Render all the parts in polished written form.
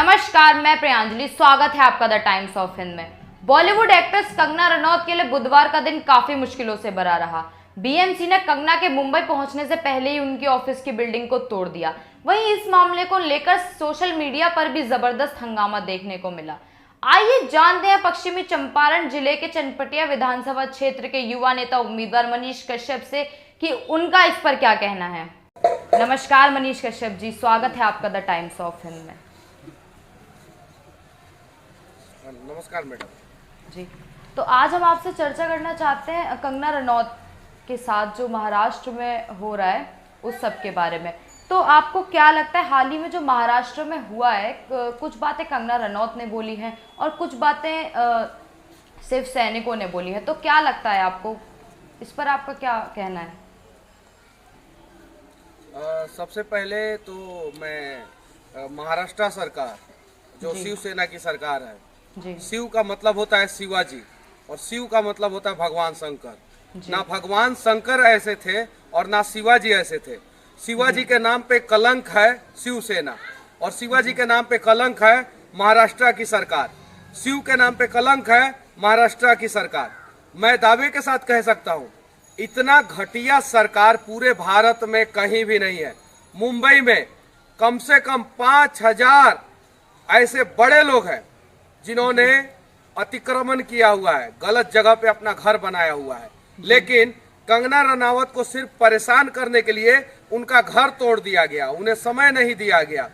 नमस्कार, मैं प्रियांजलि। स्वागत है आपका द टाइम्स ऑफ हिंद में। बॉलीवुड एक्ट्रेस कंगना रनौत के लिए बुधवार का दिन काफी मुश्किलों से भरा रहा। बीएमसी ने कंगना के मुंबई पहुंचने से पहले ही उनकी ऑफिस की बिल्डिंग को तोड़ दिया। वहीं इस मामले को लेकर सोशल मीडिया पर भी जबरदस्त हंगामा देखने को मिला। आइए जानते हैं पश्चिमी चंपारण जिले के चनपटिया विधानसभा क्षेत्र के युवा नेता उम्मीदवार मनीष कश्यप से कि उनका इस पर क्या कहना है। नमस्कार मनीष कश्यप जी, स्वागत है आपका द टाइम्स ऑफ हिंद में। नमस्कार मैडम जी, तो आज हम आपसे चर्चा करना चाहते हैं कंगना रनौत के साथ जो महाराष्ट्र में हो रहा है उस सब के बारे में। तो आपको क्या लगता है, हाल ही में जो महाराष्ट्र में हुआ है, कुछ बातें कंगना रनौत ने बोली हैं और कुछ बातें सिर्फ सैनिकों ने बोली हैं, तो क्या लगता है आपको, इस पर आपका क्या कहना है? सबसे पहले तो मैं महाराष्ट्र सरकार जो शिवसेना की सरकार है जी। शिव का मतलब होता है शिवाजी और शिव का मतलब होता है भगवान शंकर। ना भगवान शंकर ऐसे थे और ना शिवाजी ऐसे थे। शिवाजी के नाम पे कलंक है शिवसेना और शिवाजी के नाम पे कलंक है महाराष्ट्र की सरकार। शिव के नाम पे कलंक है महाराष्ट्र की सरकार। मैं दावे के साथ कह सकता हूँ इतना घटिया सरकार पूरे भारत में कहीं भी नहीं है। मुंबई में कम से कम 5000 ऐसे बड़े लोग हैं जिन्होंने अतिक्रमण किया हुआ है, गलत जगह पे अपना घर बनाया हुआ है, लेकिन कंगना रनावत को सिर्फ परेशान करने के लिए उनका घर तोड़ दिया गया, उन्हें समय नहीं दिया गया।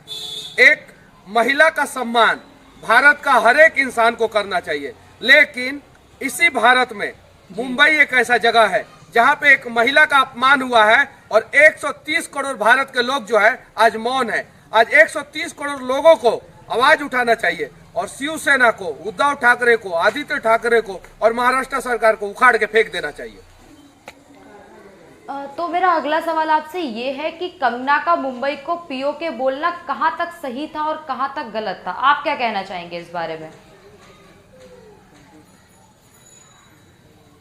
एक महिला का सम्मान भारत का हर एक इंसान को करना चाहिए, लेकिन इसी भारत में मुंबई एक ऐसा जगह है जहां पे एक महिला का अपमान हुआ है और 130 करोड़ भारत के लोग जो है आज मौन है। आज 130 करोड़ लोगों को आवाज उठाना चाहिए और शिवसेना को, उद्धव ठाकरे को, आदित्य ठाकरे को और महाराष्ट्र सरकार को उखाड़ के फेंक देना चाहिए। तो मेरा अगला सवाल आपसे ये है कि कंगना का मुंबई को पीओके बोलना कहां तक सही था और कहां तक गलत था, आप क्या कहना चाहेंगे इस बारे में?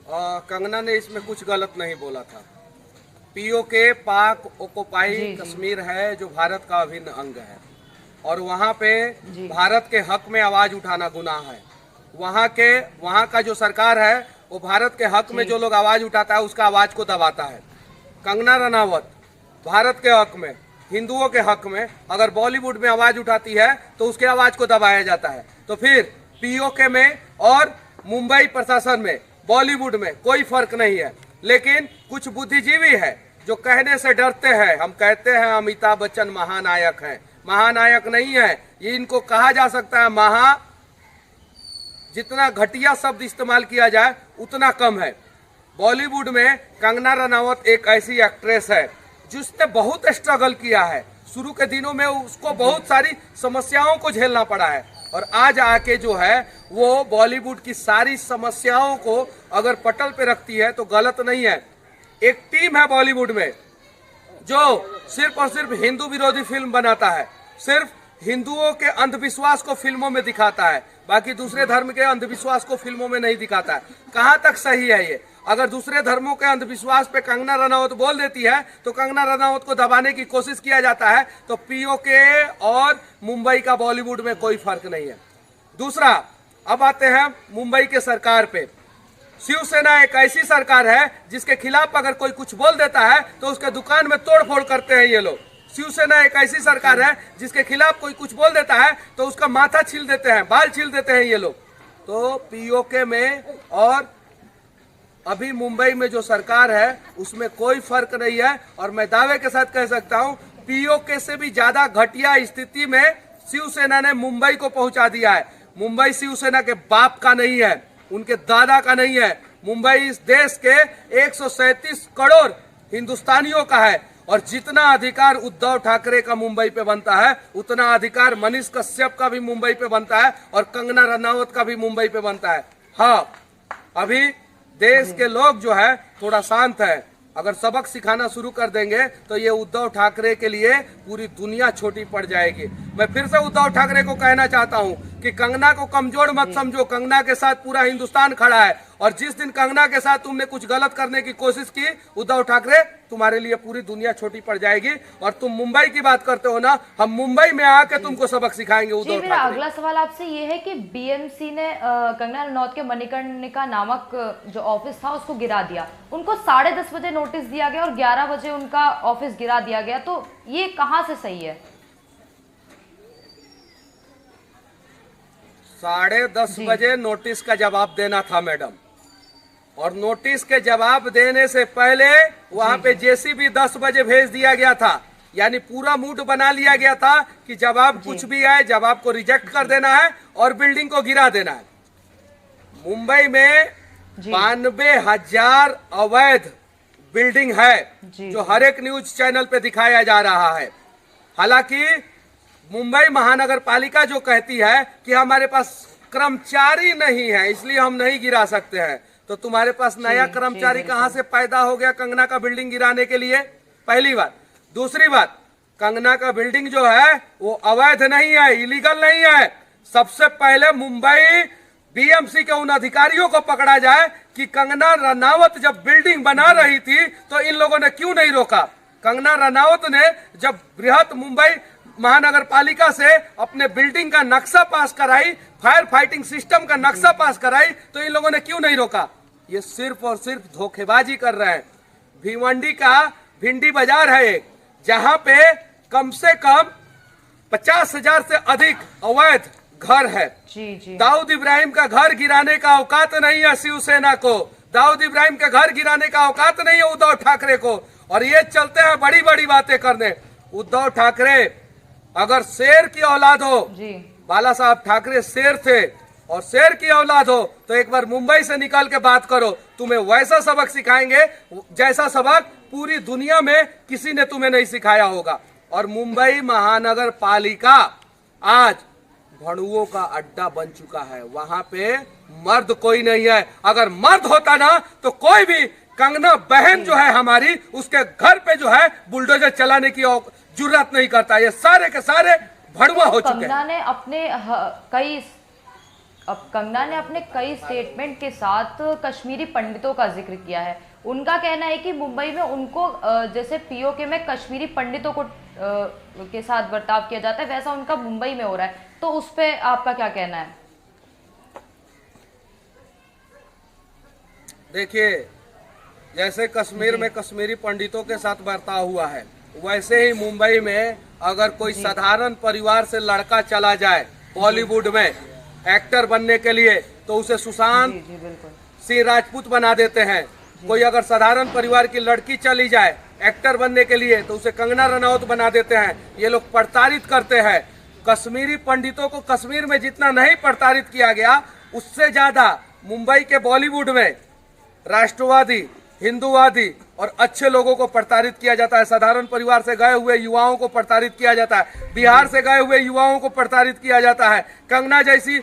कंगना ने इसमें कुछ गलत नहीं बोला था। पीओके पाक ओकुपाई कश्मीर है जो भारत का अभिन्न अंग है और वहाँ पे भारत के हक में आवाज उठाना गुनाह है। वहाँ का जो सरकार है वो भारत के हक में जो लोग आवाज उठाता है उसका आवाज को दबाता है। कंगना रनावत भारत के हक में, हिंदुओं के हक में अगर बॉलीवुड में आवाज उठाती है तो उसके आवाज को दबाया जाता है। तो फिर पीओके में और मुंबई प्रशासन में, बॉलीवुड में कोई फर्क नहीं है। लेकिन कुछ बुद्धिजीवी है जो कहने से डरते हैं। हम कहते हैं अमिताभ बच्चन महानायक है, महानायक नहीं है। ये इनको कहा जा सकता है महा, जितना घटिया शब्द इस्तेमाल किया जाए उतना कम है। बॉलीवुड में कंगना रनावत एक ऐसी एक्ट्रेस है जिसने बहुत स्ट्रगल किया है। शुरू के दिनों में उसको बहुत सारी समस्याओं को झेलना पड़ा है और आज आके जो है वो बॉलीवुड की सारी समस्याओं को अगर पटल पे रखती है तो गलत नहीं है। एक टीम है बॉलीवुड में जो सिर्फ और सिर्फ हिंदू विरोधी फिल्म बनाता है, सिर्फ हिंदुओं के अंधविश्वास को फिल्मों में दिखाता है, बाकी दूसरे धर्म के अंधविश्वास को फिल्मों में नहीं दिखाता है। कहां तक सही है ये? अगर दूसरे धर्मों के अंधविश्वास पे कंगना रनावत बोल देती है तो कंगना रनावत को दबाने की कोशिश किया जाता है। तो पीओके और मुंबई का बॉलीवुड में कोई फर्क नहीं है। दूसरा, अब आते हैं मुंबई के सरकार पे। शिवसेना एक ऐसी सरकार है जिसके खिलाफ अगर कोई कुछ बोल देता है तो उसके दुकान में तोड़फोड़ करते हैं ये लोग। शिवसेना एक ऐसी सरकार है जिसके खिलाफ कोई कुछ बोल देता है तो उसका माथा छील देते हैं, बाल छील देते हैं ये लोग। तो पीओके में और अभी मुंबई में जो सरकार है उसमें कोई फर्क नहीं है और मैं दावे के साथ कह सकता हूं पीओके से भी ज्यादा घटिया स्थिति में शिवसेना ने मुंबई को पहुंचा दिया है। मुंबई शिवसेना के बाप का नहीं है, उनके दादा का नहीं है। मुंबई इस देश के 137 करोड़ हिंदुस्तानियों का है और जितना अधिकार उद्धव ठाकरे का मुंबई पे बनता है उतना अधिकार मनीष कश्यप का भी मुंबई पे बनता है और कंगना रनावत का भी मुंबई पे बनता है। हाँ, अभी देश के लोग जो है थोड़ा शांत है। अगर सबक सिखाना शुरू कर देंगे तो ये उद्धव ठाकरे के लिए पूरी दुनिया छोटी पड़ जाएगी। मैं फिर से उद्धव ठाकरे को कहना चाहता हूं कि कंगना को कमजोर मत समझो, कंगना के साथ पूरा हिंदुस्तान खड़ा है। और जिस दिन कंगना के साथ तुमने कुछ गलत करने की कोशिश की, उद्धव ठाकरे, तुम्हारे लिए पूरी दुनिया छोटी पड़ जाएगी। और तुम मुंबई की बात करते हो ना, हम मुंबई में आके तुमको सबक सिखाएंगे उद्धव मेरा ठाकरे। अगला सवाल आपसे ये है कि बीएमसी ने कंगना रनौत के मणिकर्णिका नामक जो ऑफिस था उसको गिरा दिया। उनको 10:30 बजे नोटिस दिया गया और 11 बजे उनका ऑफिस गिरा दिया गया, तो ये कहां से सही है? 10:30 बजे नोटिस का जवाब देना था मैडम, और नोटिस के जवाब देने से पहले वहां पे जेसीबी 10 बजे भेज दिया गया था। यानी पूरा मूड बना लिया गया था कि जवाब कुछ भी आए, जवाब को रिजेक्ट कर देना है और बिल्डिंग को गिरा देना है। मुंबई में 92,000 अवैध बिल्डिंग है जो हर एक न्यूज चैनल पे दिखाया जा रहा है। हालांकि मुंबई महानगर पालिका जो कहती है कि हमारे पास कर्मचारी नहीं है इसलिए हम नहीं गिरा सकते हैं, तो तुम्हारे पास नया कर्मचारी कहां से पैदा हो गया कंगना का बिल्डिंग गिराने के लिए? पहली बात। दूसरी बात, कंगना का बिल्डिंग जो है वो अवैध नहीं है, इलीगल नहीं है। सबसे पहले मुंबई बीएमसी के उन अधिकारियों को पकड़ा जाए कि कंगना रनावत जब बिल्डिंग बना रही थी तो इन लोगों ने क्यों नहीं रोका। कंगना रनावत ने जब बृहत मुंबई महानगर पालिका से अपने बिल्डिंग का नक्शा पास कराई, फायर फाइटिंग सिस्टम का नक्शा पास कराई, तो इन लोगों ने क्यों नहीं रोका? ये सिर्फ और सिर्फ धोखेबाजी कर रहे हैं। भिवंडी का भिंडी बाजार है एक, जहां पे कम से कम 50,000 से अधिक अवैध घर है। दाऊद इब्राहिम का घर गिराने का औकात नहीं है शिवसेना को, दाऊद इब्राहिम का घर गिराने का औकात नहीं है उद्धव ठाकरे को। और ये चलते हैं बड़ी बड़ी बातें करने। उद्धव ठाकरे अगर शेर की औलाद हो, बाला साहब ठाकरे शेर थे, और शेर की औलाद हो तो एक बार मुंबई से निकल के बात करो, तुम्हें वैसा सबक सिखाएंगे जैसा सबक पूरी दुनिया में किसी ने तुम्हें नहीं सिखाया होगा। और मुंबई महानगर पालिका आज भड़ुओं का अड्डा बन चुका है। वहां पे मर्द कोई नहीं है। अगर मर्द होता ना तो कोई भी कंगना बहन जो है हमारी, उसके घर पे जो है बुलडोजर चलाने की जुर्रत नहीं करता। ये सारे के सारे भड़ुआ हो चुके हैं। कंगना ने अपने कई स्टेटमेंट के साथ कश्मीरी पंडितों का जिक्र किया है। उनका कहना है कि मुंबई में उनको जैसे पीओके में कश्मीरी पंडितों को के साथ बर्ताव किया जाता है, वैसा उनका मुंबई में हो रहा है। तो उस पे आपका क्या कहना है? देखिए, जैसे कश्मीर में कश्मीरी पंडितों के साथ बर्ताव हुआ है, वैसे ही मुंबई में अगर कोई साधारण परिवार से लड़का चला जाए बॉलीवुड में एक्टर बनने के लिए, तो उसे सुशांत सिंह राजपूत बना देते हैं। कोई अगर साधारण परिवार की लड़की चली जाए एक्टर बनने के लिए, तो उसे कंगना रनौत बना देते हैं। ये लोग प्रताड़ित करते हैं। कश्मीरी पंडितों को कश्मीर में जितना नहीं प्रताड़ित किया गया, उससे ज्यादा मुंबई के बॉलीवुड में राष्ट्रवादी, हिंदूवादी और अच्छे लोगों को प्रताड़ित किया जाता है। साधारण परिवार से गए हुए युवाओं को प्रताड़ित किया जाता है। बिहार से गए हुए युवाओं को प्रताड़ित किया जाता है। कंगना जैसी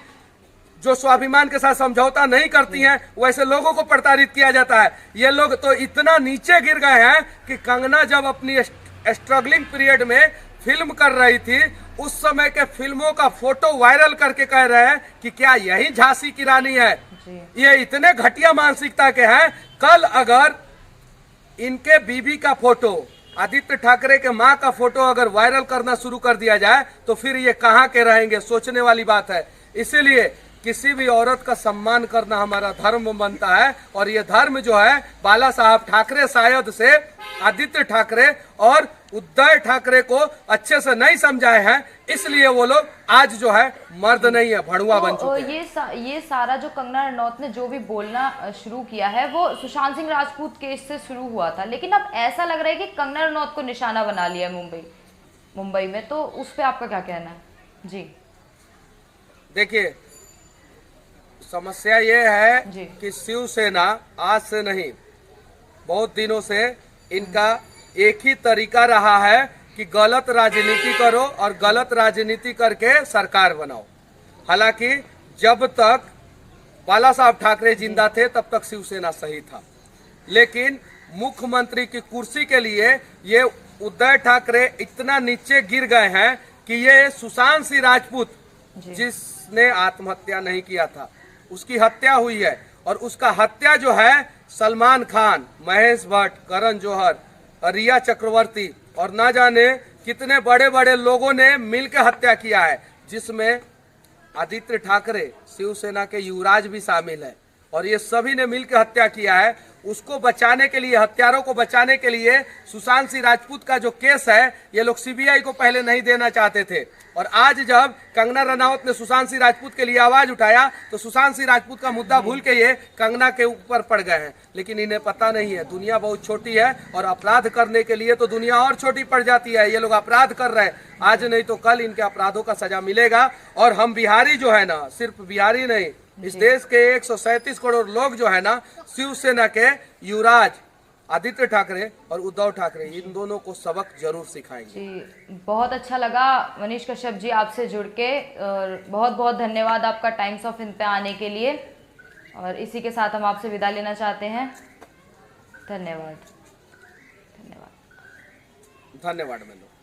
जो स्वाभिमान के साथ समझौता नहीं करती हैं, वैसे लोगों को प्रताड़ित किया जाता है। ये लोग तो इतना नीचे गिर गए हैं कि कंगना जब अपनी स्ट्रगलिंग पीरियड में फिल्म कर रही थी, उस समय के फिल्मों का फोटो वायरल करके कह रहे हैं कि क्या यही झांसी की रानी है। ये इतने घटिया मानसिकता के हैं। कल अगर इनके बीबी का फोटो, आदित्य ठाकरे के माँ का फोटो अगर वायरल करना शुरू कर दिया जाए तो फिर ये कहाँ के रहेंगे, सोचने वाली बात है। इसीलिए किसी भी औरत का सम्मान करना हमारा धर्म बनता है। और ये धर्म जो है बाला साहब ठाकरे शायद से आदित्य ठाकरे और उद्धव ठाकरे को अच्छे से नहीं समझाए हैं, इसलिए वो लोग आज जो है मर्द नहीं है, भड़ुआ बन चुके हैं। ये सारा जो कंगना रनौत ने जो भी बोलना शुरू किया है वो सुशांत सिंह राजपूत केस से शुरू हुआ था, लेकिन अब ऐसा लग रहा है कि कंगना रनौत को निशाना बना लिया है मुंबई में। तो उस पर आपका क्या कहना है? जी देखिए, समस्या ये है कि शिवसेना आज से नहीं, बहुत दिनों से इनका एक ही तरीका रहा है कि गलत राजनीति करो और गलत राजनीति करके सरकार बनाओ। हालांकि जब तक बाला साहब ठाकरे जिंदा थे तब तक शिवसेना सही था, लेकिन मुख्यमंत्री की कुर्सी के लिए ये उद्धव ठाकरे इतना नीचे गिर गए हैं कि ये सुशांत सिंह राजपूत जी। जिसने आत्महत्या नहीं किया था, उसकी हत्या हुई है। और उसका हत्या जो है सलमान खान, महेश भट्ट, करण जौहर, रिया चक्रवर्ती और ना जाने कितने बड़े बड़े लोगों ने मिलकर हत्या किया है, जिसमें आदित्य ठाकरे, शिवसेना के युवराज भी शामिल है। और ये सभी ने मिलकर हत्या किया है। उसको बचाने के लिए, हत्यारों को बचाने के लिए सुशांत सिंह राजपूत का जो केस है, ये लोग सीबीआई को पहले नहीं देना चाहते थे। और आज जब कंगना रनौत ने सुशांत सिंह राजपूत के लिए आवाज उठाया, तो सुशांत सिंह राजपूत का मुद्दा भूल के ये कंगना के ऊपर पड़ गए हैं। लेकिन इन्हें पता नहीं है, दुनिया बहुत छोटी है और अपराध करने के लिए तो दुनिया और छोटी पड़ जाती है। ये लोग अपराध कर रहे हैं, आज नहीं तो कल इनके अपराधों का सजा मिलेगा। और हम बिहारी जो है ना, सिर्फ बिहारी नहीं, इस देश के 137 करोड़ लोग जो है ना, शिवसेना के युवराज आदित्य ठाकरे और उद्धव ठाकरे, इन दोनों को सबक जरूर सिखाएंगे। जी, बहुत अच्छा लगा मनीष कश्यप जी आपसे जुड़ के, और बहुत बहुत धन्यवाद आपका टाइम्स ऑफ हिंद पे आने के लिए। और इसी के साथ हम आपसे विदा लेना चाहते हैं। धन्यवाद। धन्यवाद मेलो।